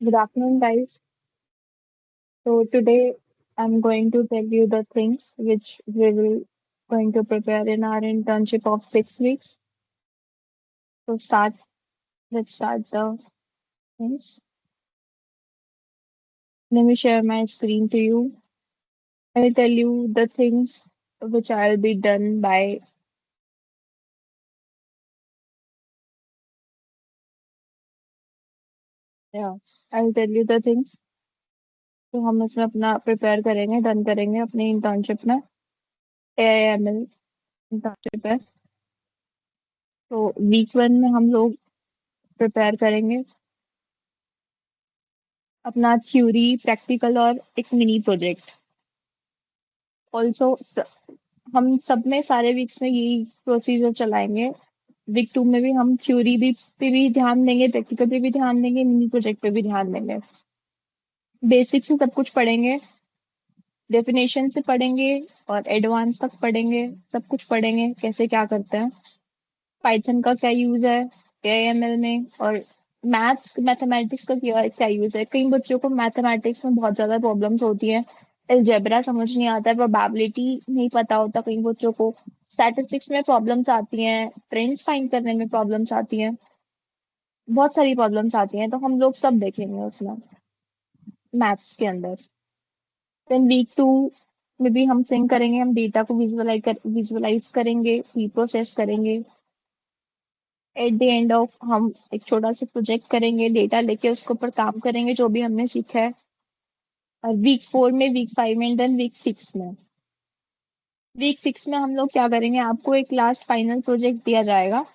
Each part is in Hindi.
Good afternoon, guys. So today I'm going to tell you the things which we will going to prepare in our internship of 6 weeks. So let's start the things. Let me share my screen to you. I'll tell you the things which I'll be done by. Yeah, I'll tell you the things. तो हम इसमें अपना प्रिपेयर करेंगे, डन करेंगे अपनी इंटर्नशिप में AIML इंटर्नशिप है। तो वीक 1 में हम लोग प्रिपेयर करेंगे अपना थ्योरी, प्रैक्टिकल और एक मिनी प्रोजेक्ट। ऑल्सो हम सब में सारे वीक्स में यही प्रोसीजर चलाएंगे। वीक 2 में भी हम थ्योरी भी पे भी ध्यान देंगे, प्रैक्टिकल पे भी ध्यान देंगे, मिनी प्रोजेक्ट पे भी ध्यान देंगे। बेसिक से सब कुछ पढ़ेंगे, डेफिनेशन से पढ़ेंगे और एडवांस तक पढ़ेंगे। सब कुछ पढ़ेंगे कैसे क्या करते हैं, पाइथन का क्या यूज है एआईएमएल में, और मैथमेटिक्स का क्या क्या यूज है। कई बच्चों को मैथमेटिक्स में बहुत ज्यादा प्रॉब्लम्स होती है, अलजेब्रा समझ नहीं आता है, प्रोबेबिलिटी नहीं पता होता कई बच्चों को, स्टैटिस्टिक्स में प्रॉब्लम्स आती हैं, ट्रेंड्स फाइंड करने में प्रॉब्लम्स आती हैं, बहुत सारी प्रॉब्लम्स आती हैं। तो हम लोग सब देखेंगे उसमें मैथ्स के अंदर। देन वीक 2 में भी हम सिंक करेंगे, हम डेटा को विजुअलाइज करेंगे, प्री प्रोसेस करेंगे। एट द एंड ऑफ हम एक छोटा सा प्रोजेक्ट करेंगे, डेटा लेके उसके ऊपर काम करेंगे जो भी हमने सीखा है। और वीक 4 में, वीक 5 में, देन वीक 6 में। वीक 6 में हम लोग क्या करेंगे, आपको एक लास्ट फाइनल प्रोजेक्ट दिया जाएगा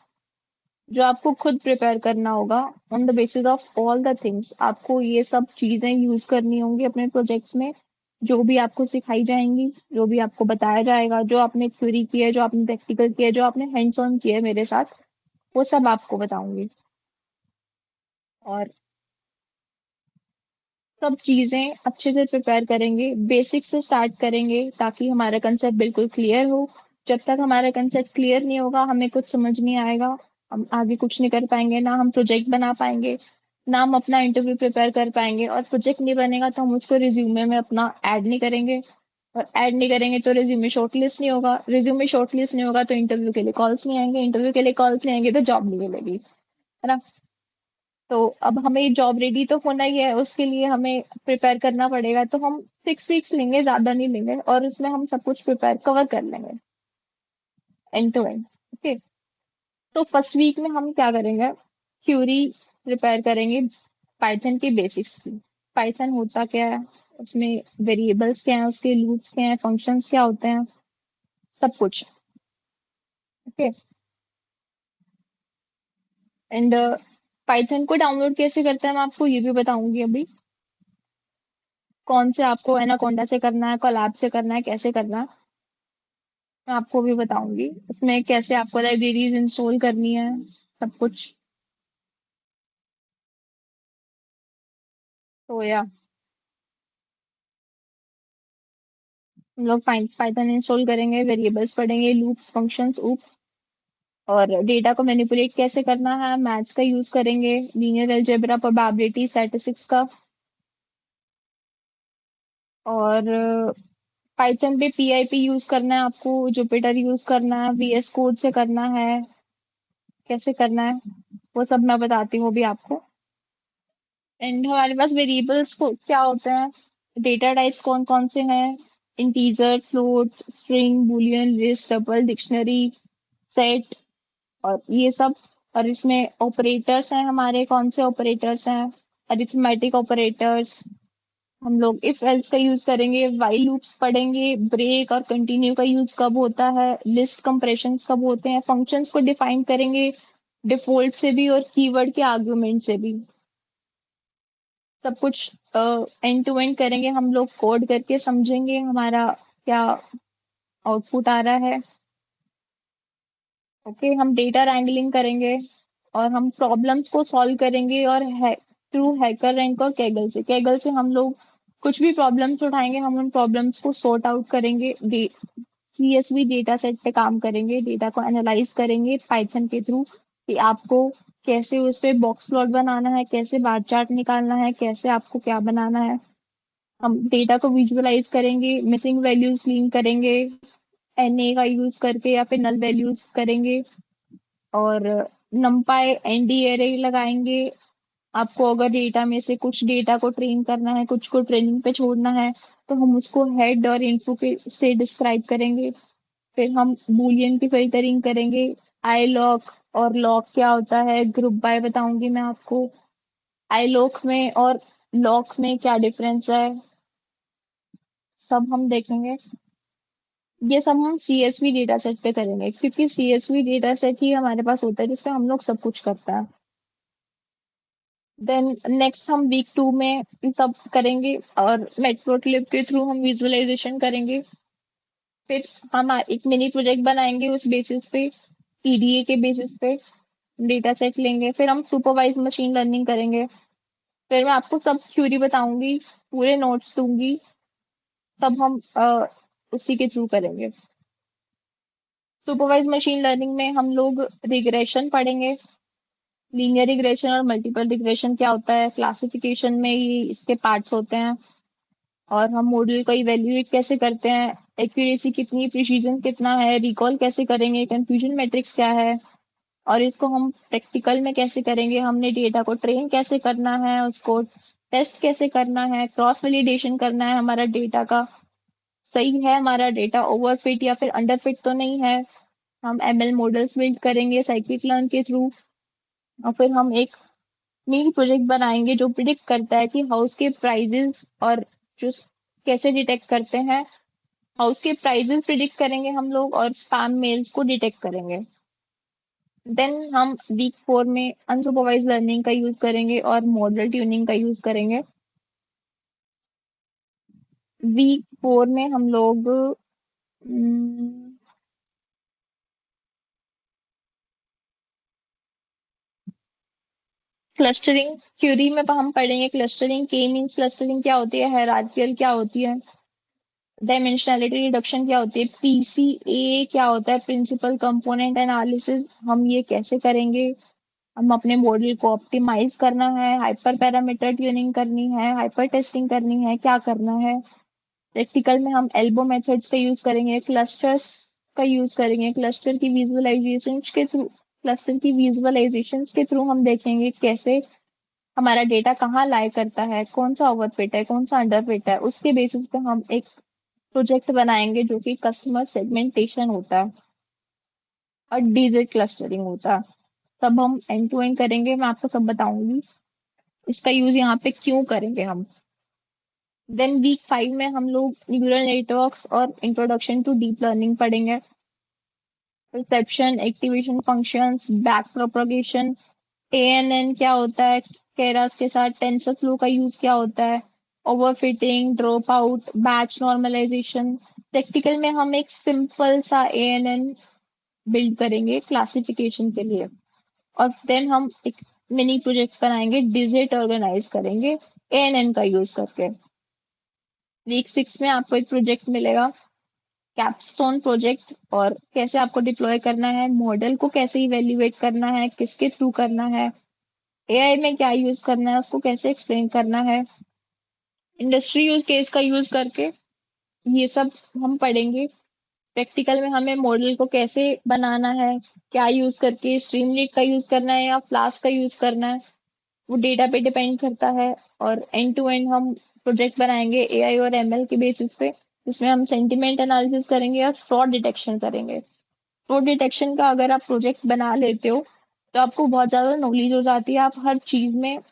जो आपको खुद प्रिपेयर करना होगा on the basis of all the things. आपको ये सब चीजें यूज करनी होंगी अपने प्रोजेक्ट्स में, जो भी आपको सिखाई जाएंगी, जो भी आपको बताया जाएगा, जो आपने थ्योरी की है, जो आपने प्रैक्टिकल किया है, जो आपने हैंड्स ऑन किया है मेरे साथ, वो सब आपको बताऊंगी। और सब चीजें अच्छे से प्रिपेयर करेंगे, बेसिक से स्टार्ट करेंगे ताकि हमारा कंसेप्ट बिल्कुल क्लियर हो। जब तक हमारा कंसेप्ट क्लियर नहीं होगा, हमें कुछ समझ नहीं आएगा, हम आगे कुछ नहीं कर पाएंगे, ना हम प्रोजेक्ट बना पाएंगे, ना हम अपना इंटरव्यू प्रिपेयर कर पाएंगे। और प्रोजेक्ट नहीं बनेगा तो हम उसको रिज्यूमे में अपना ऐड नहीं करेंगे, और ऐड नहीं करेंगे तो रिज्यूमे शॉर्टलिस्ट नहीं होगा, रिज्यूमे शॉर्टलिस्ट नहीं होगा तो इंटरव्यू के लिए कॉल्स नहीं आएंगे, इंटरव्यू के लिए कॉल्स नहीं आएंगे तो जॉब नहीं मिलेगी, है ना। तो अब हमें जॉब रेडी तो होना ही है, उसके लिए हमें प्रिपेयर करना पड़ेगा। तो हम 6 वीक्स लेंगे, ज्यादा नहीं लेंगे, और उसमें हम सब कुछ प्रिपेयर कवर कर लेंगे एंड टू एंड। ओके। तो फर्स्ट वीक में हम क्या करेंगे, थ्योरी प्रिपेयर करेंगे पाइथन के बेसिक्स की। पाइथन होता क्या है, उसमें वेरिएबल्स क्या है, उसके लूप्स क्या है, फंक्शंस क्या होते हैं, सब कुछ। ओके। एंड पाइथन को डाउनलोड कैसे करते हैं मैं आपको ये भी बताऊंगी अभी। कौन से आपको एनाकोंडा से करना है, कोलैब से करना है, कैसे करना है, मैं आपको भी बताऊंगी। उसमें कैसे आपको लाइब्रेरीज इंस्टॉल करनी है, सब कुछ। तो या हम लोग पाइथन इंस्टॉल करेंगे, वेरिएबल्स पढ़ेंगे, लूप्स, फंक्शंस, ऊप्स, और डेटा को मैनिपुलेट कैसे करना है, मैथ्स का यूज करेंगे, लीनियर अलजेब्रा, प्रोबेबिलिटी, स्टैटिस्टिक्स का। और पाइथन पे पीआईपी यूज करना है आपको, जुपिटर यूज करना है, वीएस कोड से करना है, कैसे करना है वो सब मैं बताती हूँ अभी आपको। एंड हमारे पास वेरिएबल्स को क्या होते हैं, डेटा टाइप्स कौन कौन से हैं, integer, float, string, Boolean, list, tuple, dictionary, set, और ये सब। और इसमें ऑपरेटर्स हैं हमारे, कौन से ऑपरेटर्स हैं, अरिथमेटिक ऑपरेटर्स। हम लोग इफ एल्स का यूज करेंगे, व्हाइल लूप्स पढ़ेंगे, ब्रेक और कंटिन्यू का यूज कब होता है, लिस्ट कंप्रेशंस कब होते हैं, फंक्शंस को डिफाइन करेंगे डिफॉल्ट से भी और कीवर्ड के आर्गुमेंट से भी। सब कुछ एंड टू एंड करेंगे हम लोग, कोड करके समझेंगे हमारा क्या आउटपुट आ रहा है। ओके। हम डेटा रैंगलिंग करेंगे और हम प्रॉब्लम्स को सॉल्व करेंगे, और थ्रू हैकर रैंक और कैगल से हम लोग कुछ भी प्रॉब्लम्स उठाएंगे, हम उन प्रॉब्लम्स को सॉर्ट आउट करेंगे, सीएसवी डेटा सेट पे काम करेंगे, डेटा को एनालाइज करेंगे पाइथन के थ्रू, कि आपको कैसे उस पे बॉक्स प्लॉट बनाना है, कैसे बार चार्ट निकालना है, कैसे आपको क्या बनाना है। हम डेटा को विजुअलाइज करेंगे, मिसिंग वैल्यूज क्लीन करेंगे, एनए का यूज करके या फिर नल वैल्यूज करेंगे, और नमपाई एनडी एरे लगाएंगे। आपको अगर डेटा में से कुछ डेटा को ट्रेन करना है, कुछ को ट्रेनिंग पे छोड़ना है, तो हम उसको हेड और इनफो के से डिस्क्राइब करेंगे। फिर हम बूलियन की फिल्टरिंग करेंगे। आई लॉक और लॉक क्या होता है, ग्रुप बाय बताऊंगी मैं आपको। आई लॉक में और लॉक में क्या डिफरेंस है, सब हम देखेंगे। ये सब हम सीएसवी डेटा सेट पे करेंगे, क्योंकि सीएसवी डेटा सेट ही हमारे पास होता है जिसपे हम लोग सब कुछ करता है। देन नेक्स्ट हम वीक 2 में ये सब करेंगे, और मैटप्लोट्लिब के थ्रू हम विजुअलाइजेशन करेंगे। फिर हम एक मिनी प्रोजेक्ट बनाएंगे उस बेसिस पे, ईडीए के बेसिस पे डेटा सेट लेंगे। फिर हम सुपरवाइज मशीन लर्निंग करेंगे। फिर मैं आपको सब थ्योरी बताऊंगी, पूरे नोट्स दूंगी, तब हम उसी के थ्रू करेंगे। सुपरवाइज मशीन लर्निंग में हम लोग रिग्रेशन पढ़ेंगे। लीनियर रिग्रेशन और मल्टीपल रिग्रेशन क्या होता है, क्लासिफिकेशन में ये इसके पार्ट्स होते हैं। और हम मॉडल को इवेल्युएट कैसे करते हैं, एक्यूरेसी कितनी, प्रिसीजन कितना है, रिकॉल कैसे करेंगे, कंफ्यूजन मैट्रिक्स क्या है, और इसको हम प्रैक्टिकल में कैसे करेंगे। हमने डेटा को ट्रेन कैसे करना है, उसको टेस्ट कैसे करना है, क्रॉस वैलिडेशन करना है हमारा डेटा का, सही है हमारा डेटा ओवरफिट या फिर अंडरफिट तो नहीं है। हम एमएल मॉडल्स बिल्ड करेंगे साइकिट लर्न के थ्रू। और फिर हम एक मिनी प्रोजेक्ट बनाएंगे जो प्रिडिक्ट करता है कि हाउस के प्राइजेस, और जो कैसे डिटेक्ट करते हैं, हाउस के प्राइजेस प्रिडिक्ट करेंगे हम लोग, और स्पैम मेल्स को डिटेक्ट करेंगे। देन हम वीक 4 में अनसुपरवाइज लर्निंग का यूज करेंगे और मॉडल ट्यूनिंग का यूज करेंगे। वीक 4 में हम लोग क्लस्टरिंग थ्योरी में हम पढ़ेंगे। क्लस्टरिंग के मीन्स क्लस्टरिंग क्या होती है, हायरार्कियल क्या होती है, डायमेंशनैलिटी रिडक्शन क्या होती है, पीसीए क्या होता है, प्रिंसिपल कंपोनेंट एनालिसिस हम ये कैसे करेंगे। हम अपने मॉडल को ऑप्टिमाइज करना है, हाइपर पैरामीटर ट्यूनिंग करनी है, हाइपर टेस्टिंग करनी है, क्या करना है। प्रैक्टिकल में हम एल्बो मेथड्स का यूज करेंगे, क्लस्टर्स का यूज करेंगे, क्लस्टर की विजुअलाइजेशन के थ्रू हम देखेंगे कैसे हमारा डेटा कहाँ लाई करता है, कौन सा ओवरफिट है, कौन सा अंडरफिट है। उसके बेसिस पे हम एक प्रोजेक्ट बनाएंगे जो कि कस्टमर सेगमेंटेशन होता है और डिजिट क्लस्टरिंग होता है। सब हम एंड टू एंड करेंगे, मैं आपको सब बताऊंगी इसका यूज यहाँ पे क्यों करेंगे हम। देन वीक 5 में हम लोग न्यूरल नेटवर्क्स और इंट्रोडक्शन टू डीप लर्निंग पढ़ेंगे। Reception, activation functions, back propagation, ANN क्या होता है, केरास के साथ टेंसर फ्लो का यूज क्या होता है, overfitting, dropout, batch normalization. Practical में हम एक सिंपल सा एएनएन बिल्ड करेंगे क्लासिफिकेशन के लिए। और देन हम एक मिनी प्रोजेक्ट बनाएंगे, डिजिट ऑर्गेनाइज करेंगे एएनएन का यूज करके। वीक 6 में आपको एक प्रोजेक्ट मिलेगा, कैपस्टोन प्रोजेक्ट, और कैसे आपको डिप्लॉय करना है, मॉडल को कैसे इवेल्युएट करना है, किसके थ्रू करना है, एआई में क्या यूज करना है, उसको कैसे एक्सप्लेन करना है, इंडस्ट्री यूज केस का यूज करके ये सब हम पढ़ेंगे। प्रैक्टिकल में हमें मॉडल को कैसे बनाना है, क्या यूज करके, स्ट्रीमलीट का यूज करना है या फ्लास्क का यूज करना है, वो डेटा पे डिपेंड करता है। और एंड टू एंड हम प्रोजेक्ट बनाएंगे एआई और एमएल के बेसिस पे, जिसमें हम सेंटिमेंट एनालिसिस करेंगे और फ्रॉड डिटेक्शन करेंगे। फ्रॉड डिटेक्शन का अगर आप प्रोजेक्ट बना लेते हो तो आपको बहुत ज्यादा नॉलेज हो जाती है, आप हर चीज में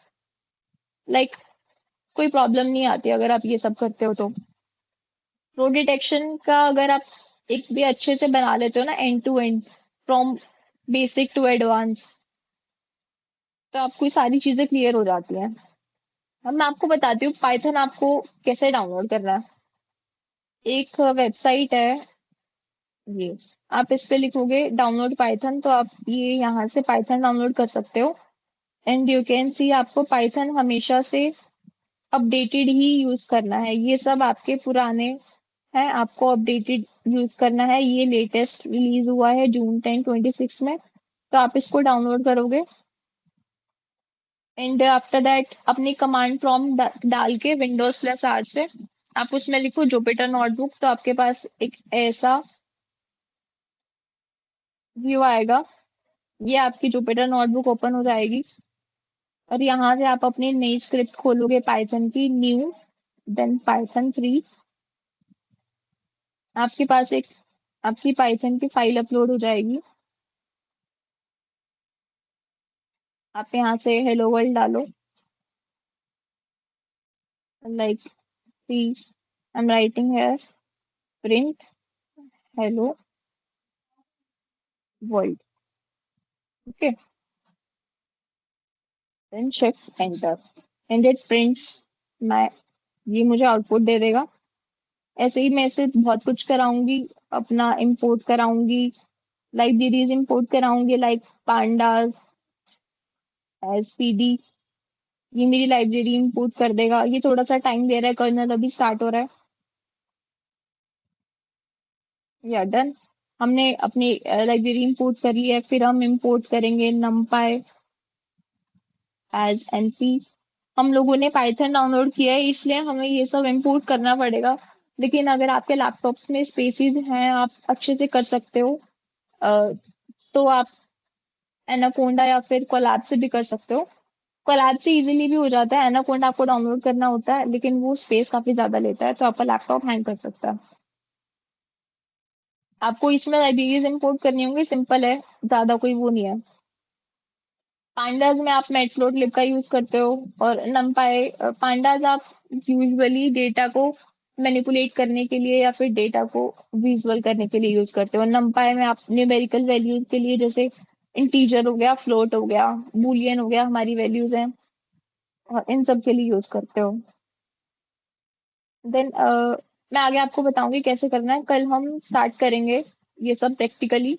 लाइक कोई प्रॉब्लम नहीं आती अगर आप ये सब करते हो तो। फ्रॉड डिटेक्शन का अगर आप एक भी अच्छे से बना लेते हो ना, end to end from basic to advance, तो आपको ये सारी चीजें क्लियर हो जाती हैं। अब मैं आपको बताती हूँ पाइथन आपको कैसे डाउनलोड करना है। एक वेबसाइट है ये, आप इस पे लिखोगे डाउनलोड पाइथन, तो आप ये यहाँ से पाइथन डाउनलोड कर सकते हो। एंड यू कैन सी आपको पाइथन हमेशा से अपडेटेड ही यूज करना है, ये सब आपके पुराने हैं, आपको अपडेटेड यूज करना है। ये लेटेस्ट रिलीज हुआ है जून 10 26 में, तो आप इसको डाउनलोड करोगे एंड आफ्टर दैट अपनी कमांड प्रॉम्प्ट डाल के विंडोज+R से आप उसमें लिखो जुपिटर नोटबुक, तो आपके पास एक ऐसा व्यू आएगा। ये आपकी जुपिटर नोटबुक ओपन हो जाएगी और यहाँ से आप अपनी नई स्क्रिप्ट खोलोगे पाइथन की, न्यू देन पाइथन 3। आपके पास एक आपकी पाइथन की फाइल अपलोड हो जाएगी। आप यहाँ से हेलो वर्ल्ड डालो, like please I am writing here print hello world. Okay, then shift enter and it prints my, ये मुझे आउटपुट दे देगा। ऐसे ही मैं इसे बहुत कुछ कराऊंगी, अपना इंपोर्ट कराऊंगी, लाइब्रेरीज इंपोर्ट कराऊंगी लाइक पांडास एसपीडी। ये मेरी लाइब्रेरी इंपोर्ट कर देगा। ये थोड़ा सा टाइम दे रहा है, कर्नल अभी स्टार्ट हो रहा है। या डन, हमने अपनी लाइब्रेरी इंपोर्ट कर ली है। फिर हम इंपोर्ट करेंगे numpy एज np। हम लोगों ने पाइथन डाउनलोड किया है इसलिए हमें ये सब इंपोर्ट करना पड़ेगा, लेकिन अगर आपके लैपटॉप्स में स्पेसिस हैं आप अच्छे से कर सकते हो। अ, तो आप एनाकोंडा या फिर कोलैब से भी कर सकते हो। कोलैब से इजीली भी हो जाता है, एनाकोंडा आपको डाउनलोड करना होता है लेकिन वो स्पेस काफी ज्यादा लेता है, तो आपका लैपटॉप हैंग कर सकता है। आपको इसमें लाइब्रेरीज इंपोर्ट करनी होंगी, सिंपल है, ज्यादा कोई वो नहीं है। पांडाज में आप मैटप्लोटलिब का यूज करते हो और numpy। पांडाज आप यूजुअली डेटा को मैनिपुलेट करने के लिए या फिर डेटा को विजुअल करने के लिए यूज करते हो। numpy में आप न्यूमेरिकल वैल्यूज के लिए, जैसे इंटीजर हो गया, फ्लोट हो गया, बूलियन हो गया, हमारी वैल्यूज हैं, और इन सब के लिए यूज करते हो। देन मैं आगे आपको बताऊंगी कैसे करना है, कल हम स्टार्ट करेंगे ये सब प्रैक्टिकली।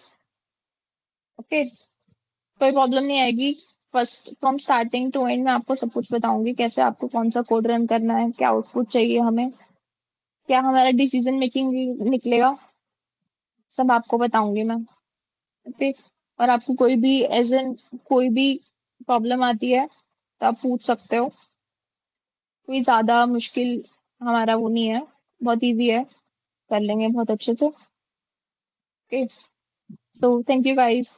ओके, कोई प्रॉब्लम नहीं आएगी। First from starting to end मैं आपको सब कुछ बताऊंगी, कैसे आपको कौन सा कोड रन करना है, क्या आउटपुट चाहिए हमें, क्या हमारा डिसीजन मेकिंग निकलेगा, सब आपको बताऊंगी मैं। ओके, और आपको कोई भी एज एन कोई भी प्रॉब्लम आती है तो आप पूछ सकते हो। कोई ज्यादा मुश्किल हमारा वो नहीं है, बहुत इजी है, कर लेंगे बहुत अच्छे से। Okay, so thank you guys.